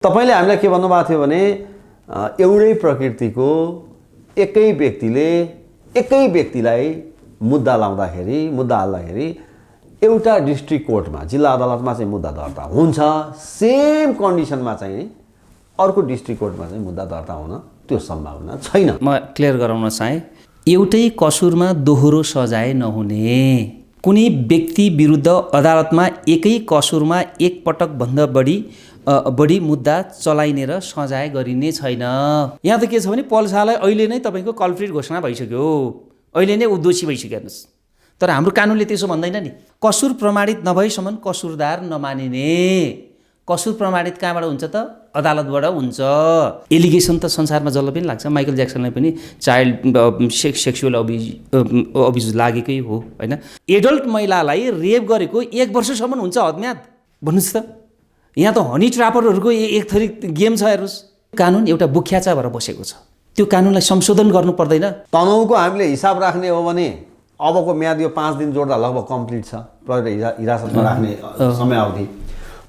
तपाईले हामीलाई के भन्नुभएको थियो भने एउटै प्रकृतिको एकै व्यक्तिलाई मुद्दा हाल्दाखेरि एउटा डिस्ट्रिक्ट कोर्टमा जिल्ला अदालतमा चाहिँ मुद्दा दर्ता हुन्छ, सेम कन्डिसनमा चाहिँ अर्को डिस्ट्रिक्ट कोर्टमा चाहिँ मुद्दा दर्ता हुन त्यो सम्भावना छैन। म क्लियर गराउन चाहे, एउटै कसुरमा दोहोरो सजाय नहुने, कुनै व्यक्ति विरुद्ध अदालतमा एकै कसुरमा एक पटक भन्दा बढी मुद्दा चलाइने र सजाय गरिने छैन। यहाँ त के छ भने पल्सालाई अहिले नै तपाईको कल्प्रिट घोषणा भइसक्यो, अहिले नै ऊ दोषी भइसक्यो हेर्नुस्। तर हाम्रो कानुनले त्यसो भन्दैन नि। कसुर प्रमाणित नभएसम्म कसुरदार नमानिने। कसुर प्रमाणित कहाँबाट हुन्छ त? अदालतबाट हुन्छ। एलिगेसन त संसारमा जसलाई पनि लाग्छ, माइकल ज्याक्सनलाई पनि चाइल्ड सेक्सुअल अब्युज लागेकै हो हैन। एडल्ट महिलालाई रेप गरेको 1 वर्षसम्म हुन्छ हदम्याद। भन्नुस् त, यहाँ त हनी ट्र्यापरहरूको एक थरी गेम छ हेर्नुस्। कानुन एउटा बुख्याचा भएर बसेको छ, त्यो कानुनलाई संशोधन गर्नु पर्दैन। तनहुको हामीले हिसाब राख्ने हो भने अबको म्याद यो 5 दिन जोड्दा लगभग कम्प्लिट छ। प्रहरी हिरासतमा राख्ने समयावधि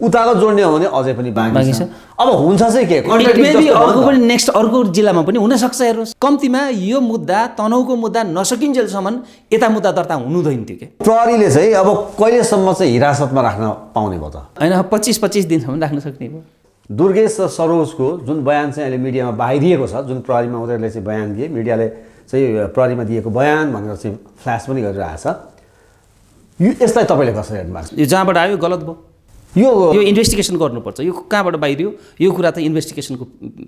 उताको जोड्ने हो भने अझै पनि बाँकी छ। अब हुन्छ चाहिँ के, अर्को पनि नेक्स्ट अर्को जिल्लामा पनि हुन सक्छ हेर्नुस्। कम्तीमा यो मुद्दा तनहुको मुद्दा नसकिन्जेलसम्म यता मुद्दा दर्ता हुनुहुँदैन थियो के। प्रहरीले चाहिँ अब कहिलेसम्म चाहिँ हिरासतमा राख्न पाउने भयो त? हैन, 25 दिनसम्म राख्न सक्ने भयो। दुर्गेश र सरोजको जुन बयान चाहिँ अहिले मिडियामा बाहिरिएको छ, जुन प्रहरीमा उनीहरूले चाहिँ बयान दिए, मिडियाले चाहिँ प्रहरीमा दिएको बयान भनेर चाहिँ फ्ल्यास पनि गरिरहेछ, यसलाई तपाईँले कसरी हेर्नु भएको छ? यो जहाँबाट आयो गलत भयो। यो इन्भेस्टिगेसन गर्नुपर्छ। यो कहाँबाट बाहिरियो यो कुरा त इन्भेस्टिगेसनको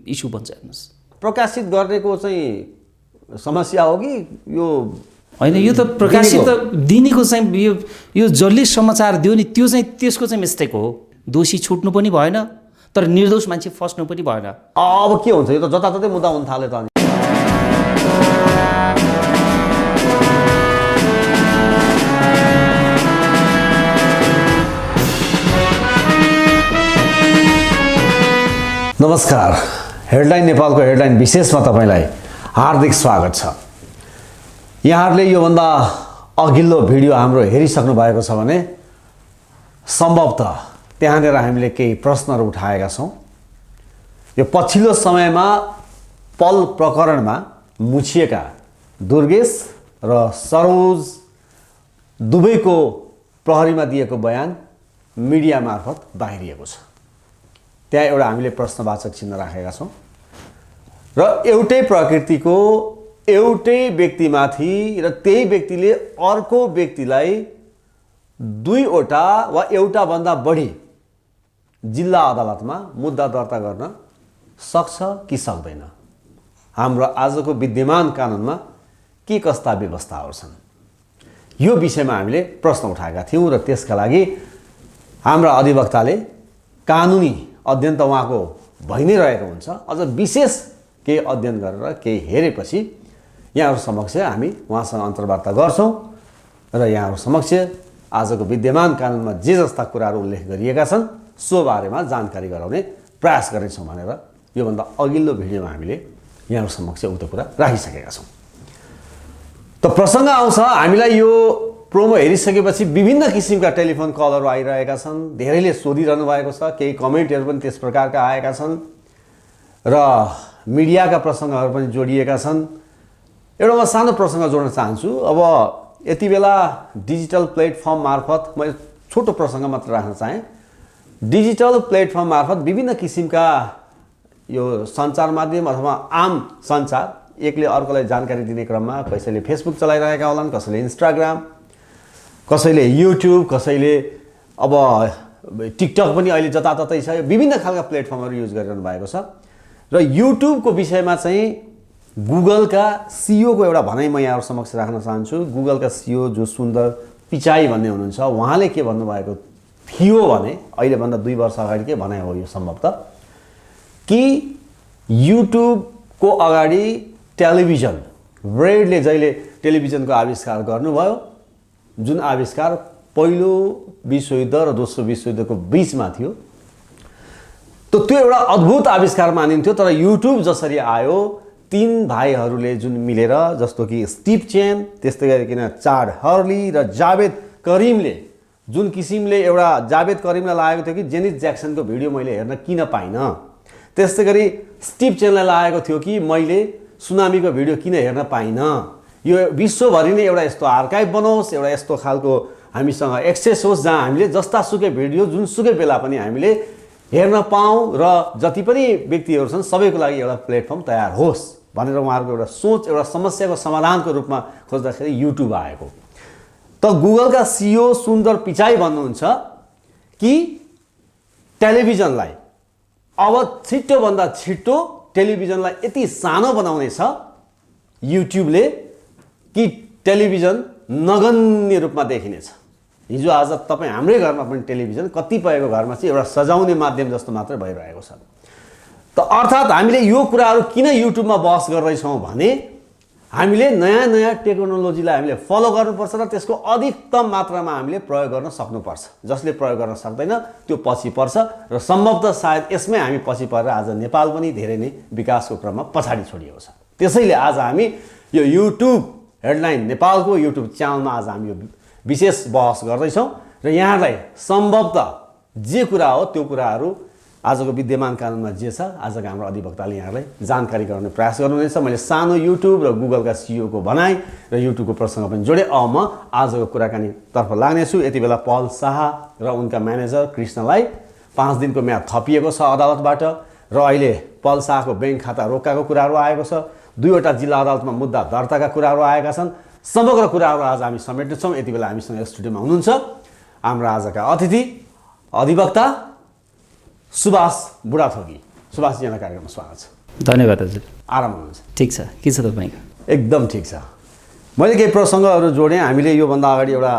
इस्यु बन्छ हेर्नुहोस्। प्रकाशित गर्नेको चाहिँ समस्या हो कि यो होइन? यो त प्रकाशित दिनेको चाहिँ यो जसले समाचार दियो नि त्यो चाहिँ त्यसको चाहिँ मिस्टेक हो। दोषी छुट्नु पनि भएन, तर निर्दोष मान्छे फस्नु पनि भएन। अब के हुन्छ, यो त जताततै मुद्दा हुन थाल्यो त। नमस्कार, हेडलाइन नेपालको हेडलाइन विशेषमा तपाईँलाई हार्दिक स्वागत छ। यहाँहरूले योभन्दा अघिल्लो भिडियो हाम्रो हेरिसक्नु भएको छ भने सम्भवतः त्यहाँनिर हामीले केही प्रश्नहरू उठाएका छौँ। यो पछिल्लो समयमा पल प्रकरणमा मुछिएका दुर्गेश र सरोज दुवैको प्रहरीमा दिएको बयान मिडिया मार्फत बाहिरिएको छ। त्यहाँ एउटा हामीले प्रश्नवाचक चिन्ह राखेका छौँ र एउटै प्रकृतिको एउटै व्यक्तिमाथि र त्यही व्यक्तिले अर्को व्यक्तिलाई 2वटा वा एउटाभन्दा बढी जिल्ला अदालतमा मुद्दा दर्ता गर्न सक्छ कि सक्दैन? हाम्रो आजको विद्यमान कानुनमा के कस्ता व्यवस्थाहरू छन्? यो विषयमा हामीले प्रश्न उठाएका थियौँ र त्यसका लागि हाम्रा अधिवक्ताले कानुनी अध्ययन त उहाँको भइ नै रहेको हुन्छ, अझ विशेष केही अध्ययन गरेर केही हेरेपछि यहाँहरू समक्ष हामी उहाँसँग अन्तर्वार्ता गर्छौँ र यहाँहरू समक्ष आजको विद्यमान कानुनमा जे जस्ता कुराहरू उल्लेख गरिएका छन् सो बारेमा जानकारी गराउने प्रयास गर्नेछौँ भनेर योभन्दा अघिल्लो भिडियोमा हामीले यहाँहरू समक्ष उक्त कुरा राखिसकेका छौँ। त प्रसङ्ग आउँछ, हामीलाई यो प्रोमो हेरिसकेपछि विभिन्न किसिमका टेलिफोन कलहरू आइरहेका छन्, धेरैले सोधिरहनु भएको छ, केही कमेन्टहरू पनि त्यस प्रकारका आएका छन् र मिडियाका प्रसङ्गहरू पनि जोडिएका छन्। एउटा म सानो प्रसङ्ग जोड्न चाहन्छु। अब यति बेला डिजिटल प्लेटफर्म मार्फत मैले छोटो प्रसङ्ग मात्र राख्न चाहेँ। डिजिटल प्लेटफर्म मार्फत विभिन्न किसिमका यो सञ्चार माध्यम अथवा आम सञ्चार एकले अर्कोलाई जानकारी दिने क्रममा कसैले फेसबुक चलाइरहेका होलान्, कसैले इन्स्टाग्राम, कसैले युट्युब, कसैले अब टिकटक पनि अहिले जताततै छ। विभिन्न खालका प्लेटफर्महरू युज गरिरहनु भएको छ र युट्युबको विषयमा चाहिँ गुगलका सिइओको एउटा भनाइ म यहाँहरू समक्ष राख्न चाहन्छु। गुगलका सिइओ जो सुन्दर पिचाई भन्ने हुनुहुन्छ, उहाँले के भन्नुभएको थियो भने अहिलेभन्दा 2 वर्ष अगाडि के भनाइ हो यो सम्भवतः कि युट्युबको अगाडि टेलिभिजन, ब्रेडले जहिले टेलिभिजनको आविष्कार गर्नुभयो, जुन आविष्कार पहिलो विश्वयुद्ध र दोस्रो विश्वयुद्धको बिचमा थियो, त त्यो एउटा अद्भुत आविष्कार मानिन्थ्यो। तर युट्युब जसरी आयो, 3 भाइहरूले जुन मिलेर, जस्तो कि स्टिभ चेन, त्यस्तै गरिकन चाड हर्ली र जावेद करिमले जुन किसिमले एउटा जावेद करिमलाई लागेको थियो कि जेनिथ ज्याक्सनको भिडियो मैले हेर्न किन पाइनँ, त्यस्तै गरी स्टिभ चेनलाई लागेको थियो कि मैले सुनामीको भिडियो किन हेर्न पाइनँ, यो विश्वभरि नै एउटा यस्तो आर्काइभ बनोस्, एउटा यस्तो खालको हामीसँग एक्सेस होस् जहाँ हामीले जस्तासुकै भिडियो जुनसुकै बेला पनि हामीले हेर्न पाऊँ र जति पनि व्यक्तिहरू छन् सबैको लागि एउटा प्लेटफर्म तयार होस् भनेर उहाँहरूको एउटा सोच, एउटा समस्याको समाधानको रूपमा खोज्दाखेरि युट्युब आएको। त गुगलका सिइओ सुन्दर पिचाई भन्नुहुन्छ कि टेलिभिजनलाई अब छिटोभन्दा छिटो टेलिभिजनलाई यति सानो बनाउनेछ युट्युबले कि टेलिभिजन नगन्य रूपमा देखिनेछ। हिजो आज तपाईँ हाम्रै घरमा पनि टेलिभिजन कतिपयको घरमा चाहिँ एउटा सजाउने माध्यम जस्तो मात्रै भइरहेको छ। त अर्थात् हामीले यो कुराहरू किन युट्युबमा बहस गर्दैछौँ भने हामीले नयाँ नयाँ टेक्नोलोजीलाई हामीले फलो गर्नुपर्छ र त्यसको अधिकतम मात्रामा हामीले प्रयोग गर्न सक्नुपर्छ। जसले प्रयोग गर्न सक्दैन त्यो पछि पर्छ र सम्भवतः सायद यसमै हामी पछि परेर आज नेपाल पनि धेरै नै विकासको क्रममा पछाडि छोडिएको छ। त्यसैले आज हामी यो युट्युब हेडलाइन नेपालको युट्युब च्यानलमा आज हामी यो विशेष बहस गर्दैछौँ र यहाँलाई सम्भवतः जे कुरा हो त्यो कुराहरू आजको विद्यमान कानुनमा जे छ आजको हाम्रो अधिवक्ताले यहाँलाई जानकारी गराउने प्रयास गर्नुहुनेछ। मैले सानो युट्युब र गुगलका सिइओको भनाइ र युट्युबको प्रसङ्ग पनि जोडेँ। अब म आजको कुराकानीतर्फ लाग्नेछु। यति बेला पल शाह र उनका म्यानेजर कृष्णलाई 5 दिनको म्याद थपिएको छ अदालतबाट र अहिले पल शाहको ब्याङ्क खाता रोक्काको कुराहरू आएको छ। 2वटा जिल्ला अदालतमा मुद्दा दर्ताका कुराहरू आएका छन्। समग्र कुराहरू आज हामी समेट्नेछौँ। यति बेला हामीसँग स्टुडियोमा हुनुहुन्छ हाम्रा आजका अतिथि अधिवक्ता सुभाष बुढाथोकी। सुभाषजी, यहाँलाई कार्यक्रममा स्वागत छ। धन्यवाद हजुर। आराम हुनुहुन्छ? ठिक छ, के छ तपाईँको? एकदम ठिक छ। मैले केही प्रसङ्गहरू जोडेँ। हामीले योभन्दा अगाडि एउटा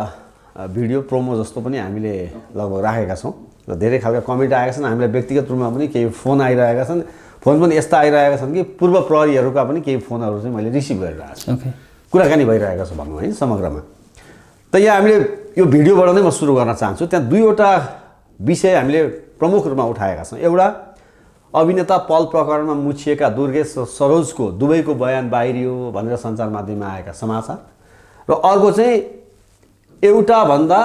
भिडियो प्रोमो जस्तो पनि हामीले लगभग राखेका छौँ र धेरै खालका कमेन्ट आएका छन्। हामीलाई व्यक्तिगत रूपमा पनि केही फोन आइरहेका छन्। फोन पनि यस्ता आइरहेका छन् कि पूर्व प्रहरीहरूका पनि केही फोनहरू चाहिँ मैले रिसिभ गरिरहेको छु। कुराकानी भइरहेको छ भनौँ है समग्रमा। त यहाँ हामीले यो भिडियोबाट नै म सुरु गर्न चाहन्छु। त्यहाँ 2वटा विषय हामीले प्रमुख रूपमा उठाएका छौँ। एउटा अभिनेता पल प्रकरणमा मुछिएका दुर्गेश सरोजको दुवैको बयान बाहिरियो भनेर सञ्चार माध्यममा आएका समाचार र अर्को चाहिँ एउटा भन्दा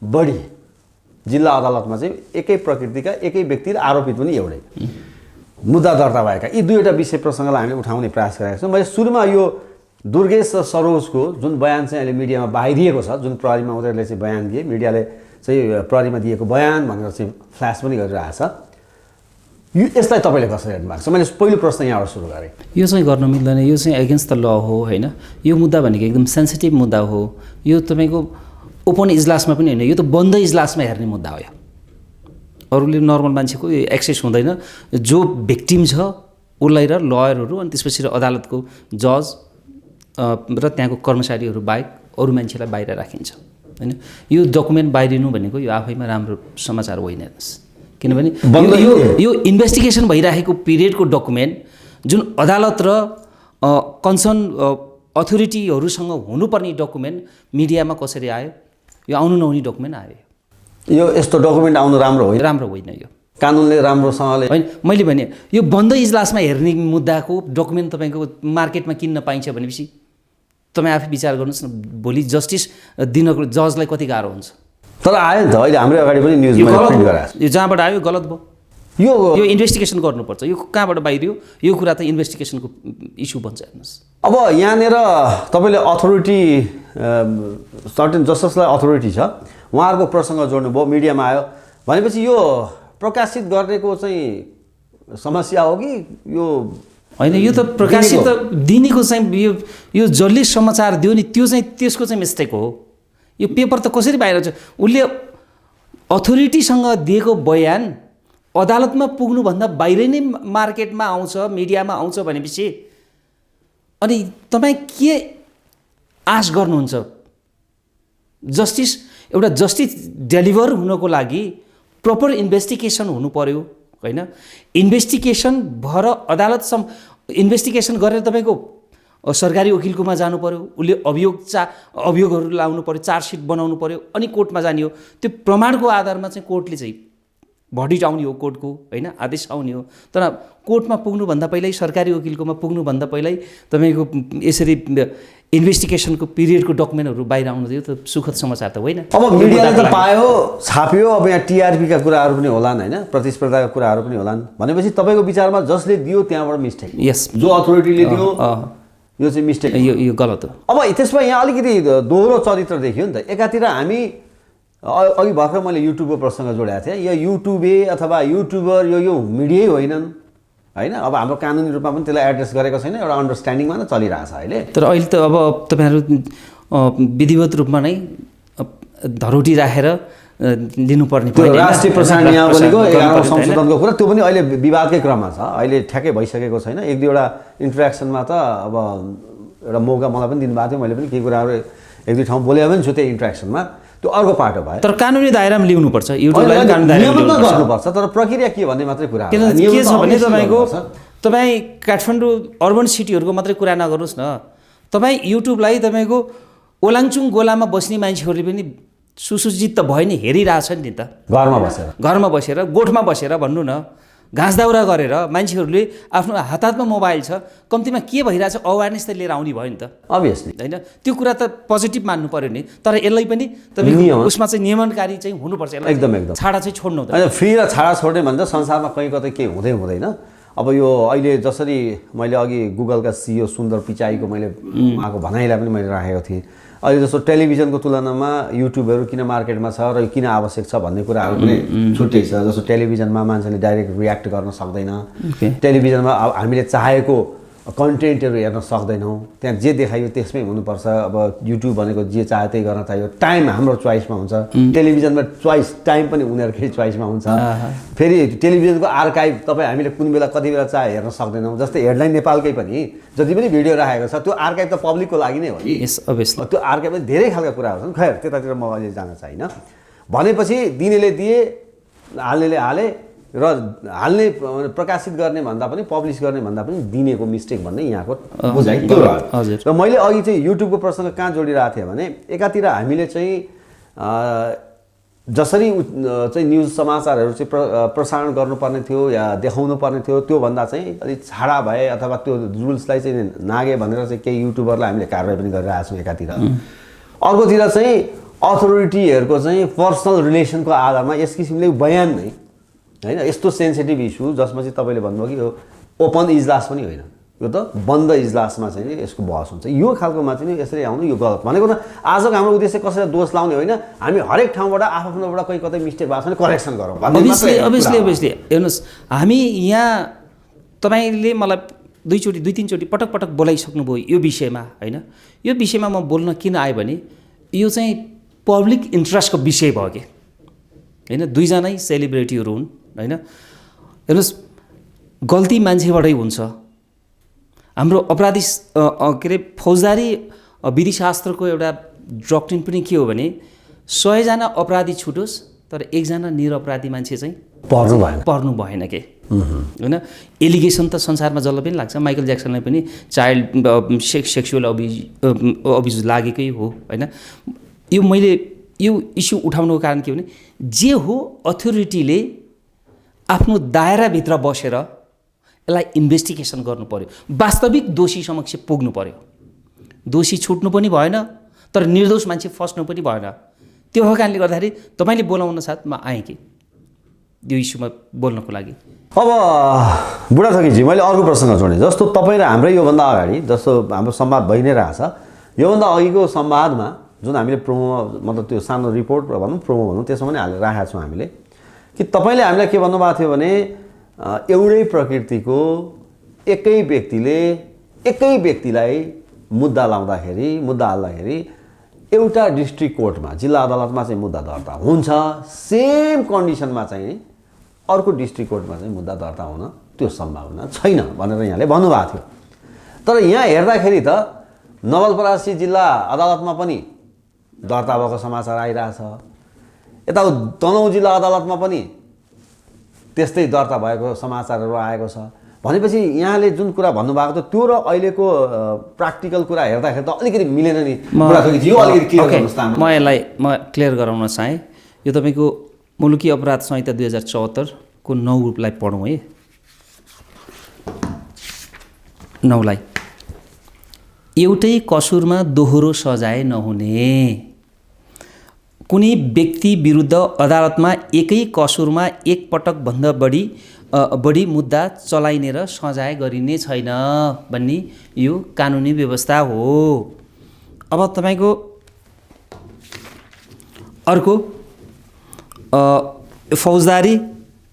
बढी जिल्ला अदालतमा चाहिँ एकै प्रकृतिका एकै व्यक्ति र आरोपित पनि एउटै मुद्दा दर्ता भएका यी 2वटा विषय प्रसङ्गलाई हामीले उठाउने प्रयास गरेका छौँ। मैले सुरुमा यो दुर्गेश सरोजको जुन बयान चाहिँ अहिले मिडियामा बाहिरिएको छ, जुन प्रहरीमा उनीहरूले चाहिँ बयान दिए, मिडियाले चाहिँ प्रहरीमा दिएको बयान भनेर चाहिँ फ्ल्यास पनि गरिरहेछ, यो यसलाई तपाईँले कसरी हेर्नु भएको छ? मैले पहिलो प्रश्न यहाँबाट सुरु गरेँ। यो चाहिँ गर्नु मिल्दैन, यो चाहिँ एगेन्स्ट द ल हो होइन। यो मुद्दा भनेको एकदम सेन्सिटिभ मुद्दा हो। यो तपाईँको ओपन इजलासमा पनि होइन, यो त बन्द इजलासमा हेर्ने मुद्दा हो। अरूले नर्मल मान्छेको यो एक्सेस हुँदैन। जो भिक्टिम छ उसलाई र लयरहरू अनि त्यसपछि अदालतको जज र त्यहाँको कर्मचारीहरू बाहेक अरू मान्छेलाई बाहिर राखिन्छ होइन। यो डकुमेन्ट बाहिरिनु भनेको यो आफैमा राम्रो समाचार होइन हेर्नुहोस्। किनभने यो इन्भेस्टिगेसन भइरहेको पिरियडको डकुमेन्ट जुन अदालत र कन्सर्न अथोरिटीहरूसँग हुनुपर्ने डकुमेन्ट मिडियामा कसरी आयो? यो आउनु नहुने डकुमेन्ट आयो। यो यस्तो डकुमेन्ट आउनु राम्रो होइन, राम्रो होइन। यो कानुनले राम्रोसँगले होइन। मैले भने यो बन्द इजलासमा हेर्ने मुद्दाको डकुमेन्ट तपाईँको मार्केटमा किन्न पाइन्छ भनेपछि तपाईँ आफै विचार गर्नुहोस् न, भोलि जस्टिस दिनको जजलाई कति गाह्रो हुन्छ। तर आयो नि त, अहिले हाम्रै अगाडि पनि न्युजमा प्रिन्ट गराएको छ। यो जहाँबाट आयो गलत भयो। यो इन्भेस्टिगेसन गर्नुपर्छ। यो कहाँबाट बाहिरियो यो कुरा त इन्भेस्टिगेसनको इस्यु बन्छ हेर्नुहोस्। अब यहाँनिर तपाईँले अथोरिटी सर्टेन जसलाई अथोरिटी छ उहाँहरूको प्रसङ्ग जोड्नुभयो, मिडियामा आयो भनेपछि यो प्रकाशित गर्नेको चाहिँ समस्या हो कि यो होइन? यो त प्रकाशित दिनेको चाहिँ यो जसले समाचार दियो नि त्यो चाहिँ त्यसको चाहिँ मिस्टेक हो। यो पेपर त कसरी बाहिर छ? उसले अथोरिटीसँग दिएको बयान अदालतमा पुग्नुभन्दा बाहिरै नै मार्केटमा आउँछ, मिडियामा आउँछ भनेपछि अनि तपाईँ के आश गर्नुहुन्छ? एउटा जस्टिस डेलिभर हुनको लागि प्रपर इन्भेस्टिगेसन हुनु पर्यो होइन। इन्भेस्टिगेसन भएर इन्भेस्टिगेसन गरेर तपाईँको सरकारी वकिलकोमा जानु पर्यो, उसले अभियोगहरू लाउनु पर्यो, चार्जसिट बनाउनु पर्यो, अनि कोर्टमा जाने हो। त्यो प्रमाणको आधारमा चाहिँ कोर्टले चाहिँ भर्डिक्ट आउने हो कोर्टको होइन, आदेश आउने हो। तर कोर्टमा पुग्नुभन्दा पहिल्यै, सरकारी वकिलकोमा पुग्नुभन्दा पहिल्यै तपाईँको यसरी इन्भेस्टिगेसनको पिरियडको डकुमेन्टहरू बाहिर आउनु दियो त सुखद समाचार त होइन। अब मिडियाले त पायो, छाप्यो, अब यहाँ टिआरपीका कुराहरू पनि होलान् होइन, प्रतिस्पर्धाका कुराहरू पनि होलान् भनेपछि तपाईँको विचारमा जसले दियो त्यहाँबाट मिस्टेक, यस, जो अथोरिटीले दियो यो चाहिँ मिस्टेक, यो गलत हो। अब त्यसमा यहाँ अलिकति दोहोरो चरित्र देखियो नि त। एकातिर हामी अघि भर्खर मैले युट्युबको प्रसङ्ग जोडेको थिएँ, यो युट्युबे अथवा युट्युबर यो मिडियै होइनन् होइन। अब हाम्रो कानुनी रूपमा पनि त्यसलाई एड्रेस गरेको छैन, एउटा अन्डरस्ट्यान्डिङमा नै चलिरहेछ अहिले। तर अहिले त अब तपाईँहरू विधिवत रूपमा नै धरोटी राखेर लिनुपर्ने त्यो राष्ट्रिय प्रसारण नियमावलीको 11औं संशोधनको कुरा त्यो पनि अहिले विवादकै क्रममा छ, अहिले ठ्याक्कै भइसकेको छैन। एक दुईवटा इन्ट्रेक्सनमा त अब एउटा मौका मलाई पनि दिनुभएको थियो, मैले पनि केही कुराहरू एक दुई ठाउँ बोलेको पनि छु त्यही इन्ट्रेक्सनमा, त्यो अर्को पाटो भयो। तर कानुनी दायरामा ल्याउनुपर्छ, युट्युबलाई कानुनी दायरामा गर्नुपर्छ, तर प्रक्रिया के भन्ने मात्रै कुरा के छ भने तपाईँ काठमाडौँ अर्बन सिटीहरूको मात्रै कुरा नगर्नुहोस् न, तपाईँ युट्युबलाई तपाईँको ओलाङचुङ गोलामा बस्ने मान्छेहरूले पनि सुसज्जित त भयो नि, हेरिरहेछन् नि त, घरमा बसेर गोठमा बसेर भन्नु न, घाँस दाउरा गरेर मान्छेहरूले आफ्नो हातमा मोबाइल छ, कम्तीमा के भइरहेछ अवेरनेस त लिएर आउने भयो नि त, अभियसली होइन। त्यो कुरा त पोजिटिभ मान्नु पर्यो नि, तर यसलाई पनि तपाईँको उसमा चाहिँ नियमनकारी चाहिँ हुनुपर्छ, एकदम छाडा चाहिँ छोड्नु हुँदैन। फ्री र छाडा छोड्ने भन्छ संसारमा कहीँ कतै केही हुँदैन। अब यो अहिले जसरी मैले अघि गुगलका सिइओ सुन्दर पिचाईको मैले उहाँको भनाइलाई पनि मैले राखेको थिएँ, अहिले जस्तो टेलिभिजनको तुलनामा युट्युबहरू किन मार्केटमा छ र किन आवश्यक छ भन्ने कुराहरू पनि छुट्टै छ। जस्तो टेलिभिजनमा मान्छेले डाइरेक्ट रियाक्ट गर्न सक्दैन, टेलिभिजनमा हामीले चाहेको कन्टेन्टहरू हेर्न सक्दैनौँ, त्यहाँ जे देखायो त्यसमै हुनुपर्छ। अब युट्युब भनेको जे चाहे त्यही गर्न चाहियो, टाइम हाम्रो चोइसमा हुन्छ, टेलिभिजनमा चोइस टाइम पनि उनीहरूकै चोइसमा हुन्छ। फेरि टेलिभिजनको आर्काइभ तपाईँ हामीले कुन बेला कति बेला चाहे हेर्न सक्दैनौँ। जस्तै हेडलाइन नेपालकै पनि जति पनि भिडियो राखेको छ त्यो आर्काइभ त पब्लिकको लागि नै हो नि, त्यो आर्काइभमा धेरै खालका कुराहरू छन्। खैर त्यतातिर म अहिले जान चाहिनँ। भनेपछि दिनेले दिए, हाल्नेले हाले र हाल्ने प्रकाशित गर्ने भन्दा पनि पब्लिस गर्ने भन्दा पनि दिनेको मिस्टेक भन्ने यहाँको बुझाइ त्यो रह्यो। र मैले अघि चाहिँ युट्युबको प्रसङ्ग कहाँ जोडिरहेको थिएँ भने एकातिर हामीले चाहिँ जसरी चाहिँ न्युज समाचारहरू चाहिँ प्रसारण गर्नुपर्ने थियो या देखाउनु पर्ने थियो त्योभन्दा चाहिँ अलिक छाडा भए अथवा त्यो रुल्सलाई चाहिँ नागे भनेर चाहिँ केही युट्युबरलाई हामीले कारवाही पनि गरिरहेको छौँ एकातिर। अर्कोतिर चाहिँ अथोरिटीहरूको चाहिँ पर्सनल रिलेसनको आधारमा यस किसिमले बयान नै होइन, यस्तो सेन्सिटिभ इस्यु जसमा चाहिँ तपाईँले भन्नुभयो कि यो ओपन इजलास पनि होइन, यो त बन्द इजलासमा चाहिँ यसको बहस हुन्छ। यो खालकोमा चाहिँ यसरी आउनु यो गलत भनेको त आजको हाम्रो उद्देश्य कसैलाई दोष लाउने होइन, हामी हरेक ठाउँबाट आफ्नोबाट कोही कतै मिस्टेक भएको छ भने करेक्सन गरौँ। अभियसली हेर्नुहोस्, हामी यहाँ तपाईँले मलाई दुई तिनचोटि पटक पटक बोलाइसक्नुभयो यो विषयमा होइन। यो विषयमा म बोल्न किन आएँ भने यो चाहिँ पब्लिक इन्ट्रेस्टको विषय भयो कि होइन, दुईजनै सेलिब्रेटीहरू हुन् होइन। हेर्नुहोस्, गल्ती मान्छेबाटै हुन्छ। हाम्रो अपराधी के अरे फौजदारी विधिशास्त्रको एउटा डक्ट्रिन पनि के हो भने 100जना अपराधी छुटोस् तर एकजना निरपराधी मान्छे चाहिँ पर्नु भएन के होइन। एलिगेसन त संसारमा जसलाई पनि लाग्छ, माइकल ज्याक्सनलाई पनि चाइल्ड सेक्सुअल अब्युज लागेकै हो होइन। यो मैले यो इस्यु उठाउनुको कारण के भने जे हो अथोरिटीले आफ्नो दायराभित्र बसेर यसलाई इन्भेस्टिगेसन गर्नु पर्यो, वास्तविक दोषी समक्ष पुग्नु पर्यो। दोषी छुट्नु पनि भएन तर निर्दोष मान्छे फस्नु पनि भएन। त्यो हो कारणले गर्दाखेरि तपाईँले बोलाउन साथ म आएँ कि यो इस्युमा बोल्नको लागि। अब बुढाथोकीजी मैले अर्को प्रसङ्ग जोडेँ, जस्तो तपाईँ र हाम्रै योभन्दा अगाडि जस्तो हाम्रो संवाद भइ नै रहेछ, योभन्दा अघिको संवादमा जुन हामीले प्रोमो मतलब त्यो सानो रिपोर्ट भनौँ प्रोमो भनौँ त्यसमा पनि हालेर राखेका छौँ हामीले कि तपाईँले हामीलाई के भन्नुभएको थियो भने एउटै प्रकृतिको एकै व्यक्तिलाई मुद्दा हाल्दाखेरि एउटा डिस्ट्रिक्ट कोर्टमा जिल्ला अदालतमा चाहिँ मुद्दा दर्ता हुन्छ, सेम कन्डिसनमा चाहिँ अर्को डिस्ट्रिक्ट कोर्टमा चाहिँ मुद्दा दर्ता हुन त्यो सम्भावना छैन भनेर यहाँले भन्नुभएको थियो। तर यहाँ हेर्दाखेरि त नवलपरासी जिल्ला अदालतमा पनि दर्ता भएको समाचार आइरहेछ, यता तनहुँ जिल्ला अदालतमा पनि त्यस्तै दर्ता भएको समाचारहरू आएको छ। भनेपछि यहाँले जुन कुरा भन्नुभएको थियो त्यो र अहिलेको प्र्याक्टिकल कुरा हेर्दाखेरि त अलिकति मिलेन नि। म यसलाई क्लियर गराउन चाहेँ। यो तपाईँको मुलुकी अपराध संहिता 2074 को 9लाई पढौँ है। 9लाई एउटै कसुरमा दोहोरो सजाय नहुने, कुनै व्यक्ति विरुद्ध अदालतमा एकै कसुरमा एक पटकभन्दा बढी मुद्दा चलाइने र सजाय गरिने छैन भन्ने यो कानुनी व्यवस्था हो। अब तपाईँको अर्को फौजदारी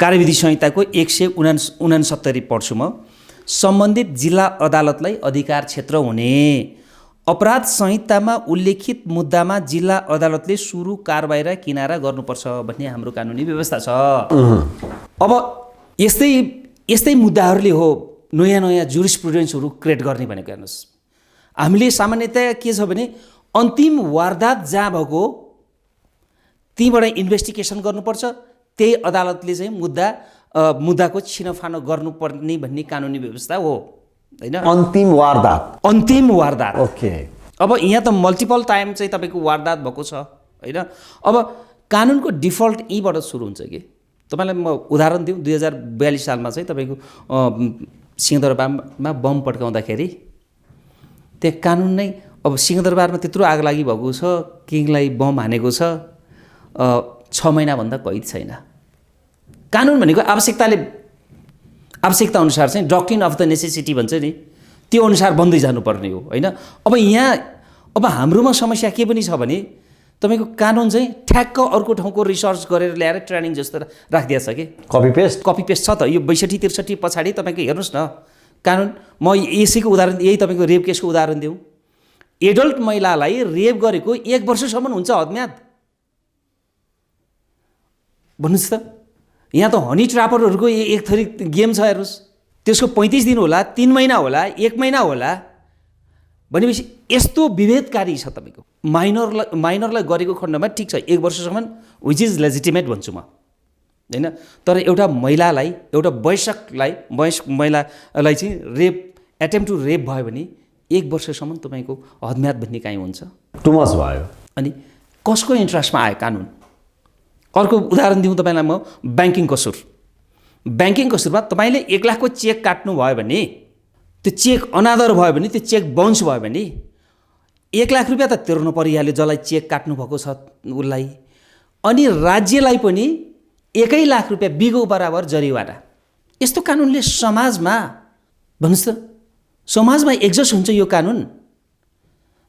कार्यविधि संहिताको 169 पढ्छु म। सम्बन्धित जिल्ला अदालतलाई अधिकार क्षेत्र हुने, अपराध संहितामा उल्लेखित मुद्दामा जिल्ला अदालतले सुरु कारबाही र किनारा गर्नुपर्छ भन्ने हाम्रो कानुनी व्यवस्था छ। अब यस्तै मुद्दाहरूले हो नयाँ जुरिस्प्रुडेन्सहरू क्रिएट गर्ने भनेको। हेर्नुहोस्, हामीले सामान्यतया के छ भने अन्तिम वारदात जहाँ भएको त्यहीँबाट इन्भेस्टिगेसन गर्नुपर्छ, त्यही अदालतले चाहिँ मुद्दाको छिनोफानो गर्नुपर्ने भन्ने कानुनी व्यवस्था हो हैन। अन्तिम वारदात ओके। अब यहाँ त मल्टिपल टाइम चाहिँ तपाईँको वारदात भएको छ हैन। अब कानुनको डिफल्ट यहीँबाट सुरु हुन्छ कि तपाईँलाई म उदाहरण दिउँ। 2042 सालमा चाहिँ तपाईँको सिंहदरबारमा बम पड्काउँदाखेरि त्यहाँ कानुन नै, अब सिंहदरबारमा त्यत्रो आगलागी भएको छ, किङलाई बम हानेको छ, 6 महिनाभन्दा कैद छैन। कानुन भनेको आवश्यकता अनुसार चाहिँ डक्ट्रिन अफ द नेसेसिटी भन्छ नि, त्यो अनुसार बन्दै जानुपर्ने हो हैन। अब हाम्रोमा समस्या के पनि छ भने तपाईँको कानुन चाहिँ ठ्याक्क अर्को ठाउँको रिसर्च गरेर ल्याएर ट्रेनिङ जस्तो राखिदिएको छ कि कपी पेस्ट छ त। यो 62-63 पछाडि तपाईँको हेर्नुहोस् न कानुन। म यसैको उदाहरण, यही तपाईँको रेप केसको उदाहरण दिउँ। एडल्ट महिलालाई रेप गरेको 1 वर्षसम्म हुन्छ हदम्याद। भन्नुहोस् त, यहाँ त हनी ट्र्यापरहरूको एक थरी गेम छ। हेर्नुहोस्, त्यसको 35 दिन होला, 3 महिना होला, 1 महिना होला भनेपछि यस्तो विभेदकारी छ। तपाईँको माइनरलाई गरेको खण्डमा ठिक छ 1 वर्षसम्म, विच इज लेजिटिमेट भन्छु म हैन। तर एउटा महिलालाई, एउटा वयस्क महिलालाई चाहिँ एटेम्प्ट टु रेप भयो भने 1 वर्षसम्म तपाईँको हदम्याद भन्ने काहीँ हुन्छ, टु मच भयो। अनि कसको इन्ट्रेस्टमा आयो कानुन? अर्को उदाहरण दिउँ तपाईँलाई म। ब्याङ्किङ कसुरमा तपाईँले 1 लाखको चेक काट्नु भयो भने, त्यो चेक अनादर भयो भने, त्यो चेक बाउन्स भयो भने 1 लाख रुपियाँ त तिर्नु परिहाल्यो जसलाई चेक काट्नु भएको छ उसलाई। अनि राज्यलाई पनि 1 लाख रुपियाँ बिगो बराबर जरिवाना। यस्तो कानुनले समाजमा, भन्नुहोस् त, समाजमा एक्जस्ट हुन्छ यो कानुन?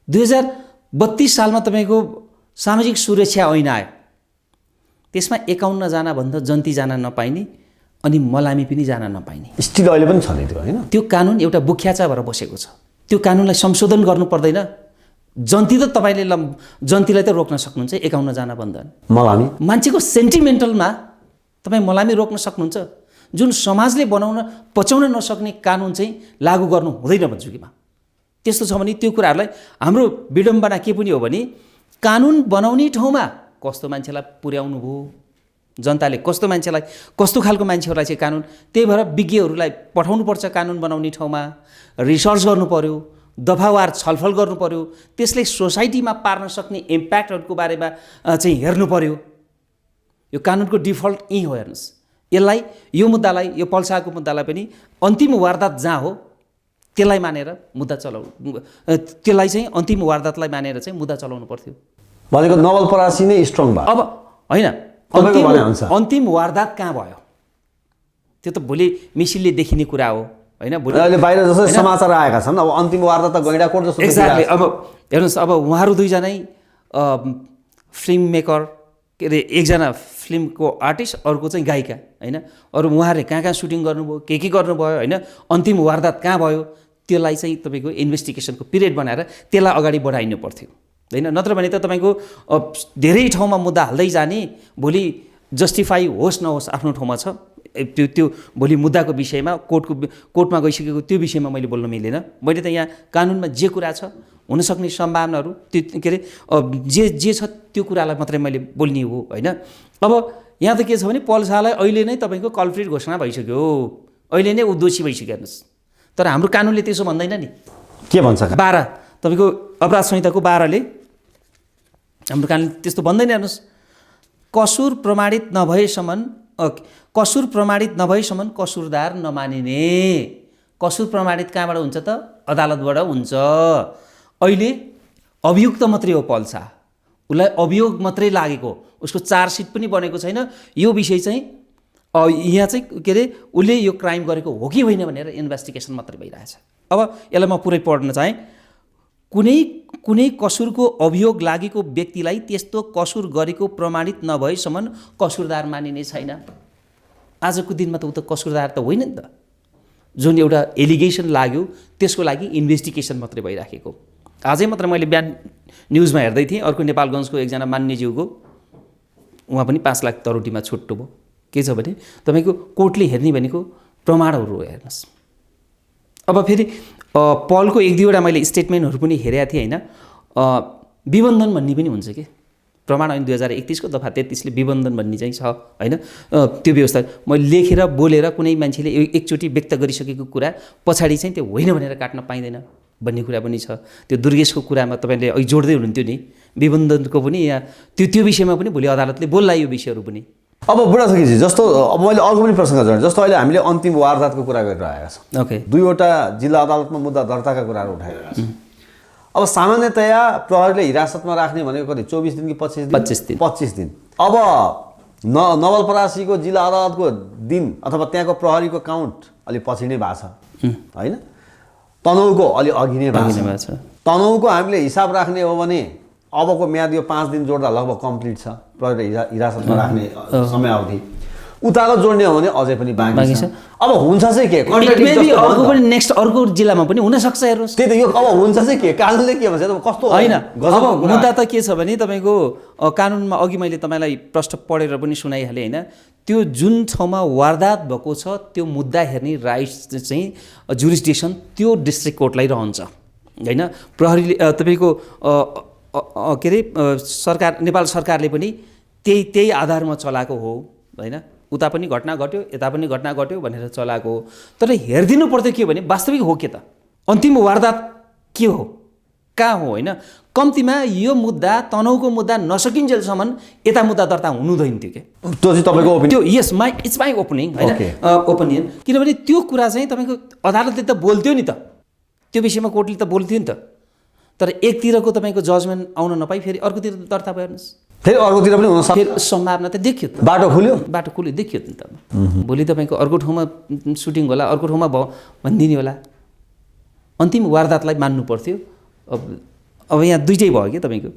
2032 सालमा तपाईँको सामाजिक सुरक्षा ऐन आयो, त्यसमा 51 जनाभन्दा जन्ती जान नपाइने अनि मलामी पनि जान नपाइने। स्टिल अहिले पनि छ नि त्यो हैन। त्यो कानुन एउटा बुख्याचा भएर बसेको छ। त्यो कानुनलाई संशोधन गर्नु पर्दैन। जन्ती त तपाईँले जन्तीलाई त रोक्न सक्नुहुन्छ 51 जनाभन्दा। मलामी मान्छेको सेन्टिमेन्टलमा तपाईँ मलामी रोक्न सक्नुहुन्छ। जुन समाजले पचाउन नसक्ने कानुन चाहिँ लागू गर्नु हुँदैन भन्छु कि म। त्यस्तो छ भने त्यो कुराहरूलाई, हाम्रो विडम्बना के पनि हो भने कानुन बनाउने ठाउँमा कस्तो मान्छेलाई पुर्याउनु भयो, जनताले कस्तो मान्छेलाई, कस्तो खालको मान्छेहरूलाई चाहिँ कानुन, त्यही भएर विज्ञहरूलाई पठाउनुपर्छ कानुन बनाउने ठाउँमा, रिसर्च गर्नु पर्यो, दफावार छलफल गर्नु पर्यो, त्यसले सोसाइटीमा पार्न सक्ने इम्प्याक्टहरूको बारेमा चाहिँ हेर्नु पर्यो। यो कानुनको डिफल्ट यही हो। हेर्नुहोस्, यो मुद्दालाई, यो पल्साको मुद्दालाई पनि अन्तिम वारदात जहाँ हो त्यसलाई मानेर मुद्दा त्यसलाई चाहिँ अन्तिम वारदातलाई मानेर चाहिँ मुद्दा चलाउनु पर्थ्यो भनेको। नवलपरासी नै स्ट्रङ भयो। अब होइन, अन्तिम वारदात कहाँ भयो त्यो त भोलि मिसिनले देखिने कुरा हो हैन। भोलि अहिले बाहिर जसरी समाचार आएका छन्, अब अन्तिम वारदात त गैँडाकोट जस्तो एक्ज्याक्टली। अब हेर्नुहोस्, अब उहाँहरू दुईजनै फिल्म मेकर, के अरे एकजना फिल्मको आर्टिस्ट, अर्को चाहिँ गायिका हैन। अरू उहाँहरूले कहाँ सुटिङ गर्नुभयो, के गर्नुभयो हैन, अन्तिम वारदात कहाँ भयो, त्यसलाई चाहिँ तपाईँको इन्भेस्टिगेसनको पिरियड बनाएर त्यसलाई अगाडि बढाइनु पर्थ्यो हैन। नत्र भने त तपाईँको धेरै ठाउँमा मुद्दा हाल्दै जाने, भोलि जस्टिफाई होस् नहोस् आफ्नो ठाउँमा छ। त्यो भोलि मुद्दाको विषयमा कोर्टमा गइसकेको त्यो विषयमा मैले बोल्न मिलेन। मैले त यहाँ कानुनमा जे कुरा छ, हुनसक्ने सम्भावनाहरू, त्यो के अरे जे छ त्यो कुरालाई मात्रै मैले बोल्ने हो हैन। अब यहाँ त के छ भने पल्सालाई अहिले नै तपाईँको कल्प्रिट घोषणा भइसक्यो, अहिले नै ऊ दोषी भइसक्यो। हेर्नुहोस्, तर हाम्रो कानुनले त्यसो भन्दैन नि। के भन्छ? 12 तपाईँको अपराध संहिताको 12ले हाम्रो कानुन त्यस्तो भन्दैन। हेर्नुहोस्, कसुर प्रमाणित नभएसम्म कसुरदार नमानिने। कसुर प्रमाणित कहाँबाट हुन्छ त? अदालतबाट हुन्छ। अहिले अभियुक्त मात्रै हो पल्सा, उसलाई अभियोग मात्रै लागेको, उसको चार्जसिट पनि बनेको छैन। यो विषय चाहिँ यहाँ चाहिँ के अरे उसले यो क्राइम गरेको हो कि होइन भनेर इन्भेस्टिगेसन मात्रै भइरहेछ। अब यसलाई म पुरै पढ्न चाहेँ। कुनै कसुरको अभियोग लागेको व्यक्तिलाई त्यस्तो कसुर गरेको प्रमाणित नभएसम्म कसुरदार मानिने छैन। आजको दिनमा त ऊ त कसुरदार त होइन नि त। जुन एउटा एलिगेसन लाग्यो त्यसको लागि इन्भेस्टिगेसन मात्रै भइराखेको। आजै मात्र मैले बिहान न्युजमा हेर्दै थिएँ, अर्को नेपालगञ्जको एकजना मान्यज्यूको उहाँ पनि 5 लाख तरोटीमा छुट्टो भयो। के छ भने तपाईँको कोर्टले हेर्ने भनेको प्रमाणहरू हेर्नुहोस्। अब फेरि पलको 1-2वटा मैले स्टेटमेन्टहरू पनि हेरेका थिएँ होइन। विबन्धन भन्ने पनि हुन्छ कि प्रमाण ऐन 2031 को दफा 33 ले विबन्धन भन्ने चाहिँ छ होइन। त्यो व्यवस्था मैले लेखेर बोलेर कुनै मान्छेले एकचोटि व्यक्त गरिसकेको कुरा पछाडि चाहिँ त्यो होइन भनेर काट्न पाइँदैन भन्ने कुरा पनि छ। त्यो दुर्गेशको कुरामा तपाईँले अघि जोड्दै हुनुहुन्थ्यो नि, विबन्धनको पनि यहाँ त्यो विषयमा पनि भोलि अदालतले बोल्ला यो विषयहरू पनि। अब बुढाथोकीजी जस्तो अब मैले अर्को पनि प्रसङ्ग जोडेँ, जस्तो अहिले हामीले अन्तिम वारदातको कुरा गरिरहेका छौँ। ओके, 2वटा जिल्ला अदालतमा मुद्दा दर्ताका कुराहरू उठाइरहेका छौँ। अब सामान्यतया प्रहरीले हिरासतमा राख्ने भनेको कति 24 दिन कि 25 दिन। अब नवलपरासीको जिल्ला अदालतको दिन अथवा त्यहाँको प्रहरीको काउन्ट अलि पछि नै भएको छ होइन, तनहुको अलि अघि नै भएको छ। तनहुको हामीले हिसाब राख्ने हो भने अबको म्याद यो 5 दिन जोड्दा लगभग कम्प्लिट छ प्रहरीले हिरासतमा राख्ने समयावधि। उताको जोड्ने हो भने अझै पनि बाँकी छ। अब हुन्छ चाहिँ के अर्को पनि नेक्स्ट अर्को जिल्लामा पनि हुनसक्छ हेर्नुहोस्। त्यही त यो अब हुन्छ चाहिँ के कानुनले के भन्छ कस्तो होइन। अब मुद्दा त के छ भने तपाईँको कानुनमा अघि मैले तपाईँलाई प्रश्न पढेर पनि सुनाइहालेँ होइन। त्यो जुन ठाउँमा वारदात भएको छ त्यो मुद्दा हेर्ने राइट्स चाहिँ जुरिस्डिक्सन त्यो डिस्ट्रिक्ट कोर्टलाई रहन्छ होइन। प्रहरीले तपाईँको के अरे सरकार नेपाल सरकारले पनि त्यही आधारमा चलाएको हो होइन। उता पनि घटना घट्यो यता पनि घटना घट्यो भनेर चलाएको हो। तर हेरिदिनु पर्थ्यो के भने वास्तविक हो के त, अन्तिम वारदात के हो कहाँ हो होइन। कम्तीमा यो मुद्दा तनहुको मुद्दा नसकिन्जेलसम्म यता मुद्दा दर्ता हुनुहुँदैन थियो के। त्यो चाहिँ तपाईँको ओपिनियन? त्यो यस इट्स माई ओपिनियन होइन, ओपिनियन। किनभने त्यो कुरा चाहिँ तपाईँको अदालतले त बोल्थ्यो नि त, त्यो विषयमा कोर्टले त बोल्थ्यो नि त। तर एकतिरको तपाईँको जजमेन्ट आउन नपाई फेरि अर्कोतिर दर्ता भयो हेर्नुहोस्, फेरि अर्कोतिर पनि हुन सक्छ। फेरि सम्भावना त देखियो त, बाटो खुल्यो देखियो नि त। भोलि तपाईँको अर्को ठाउँमा सुटिङ होला, अर्को ठाउँमा भयो भनिदिने होला। अन्तिम वारदातलाई मान्नु पर्थ्यो। अब यहाँ दुइटै भयो कि तपाईँको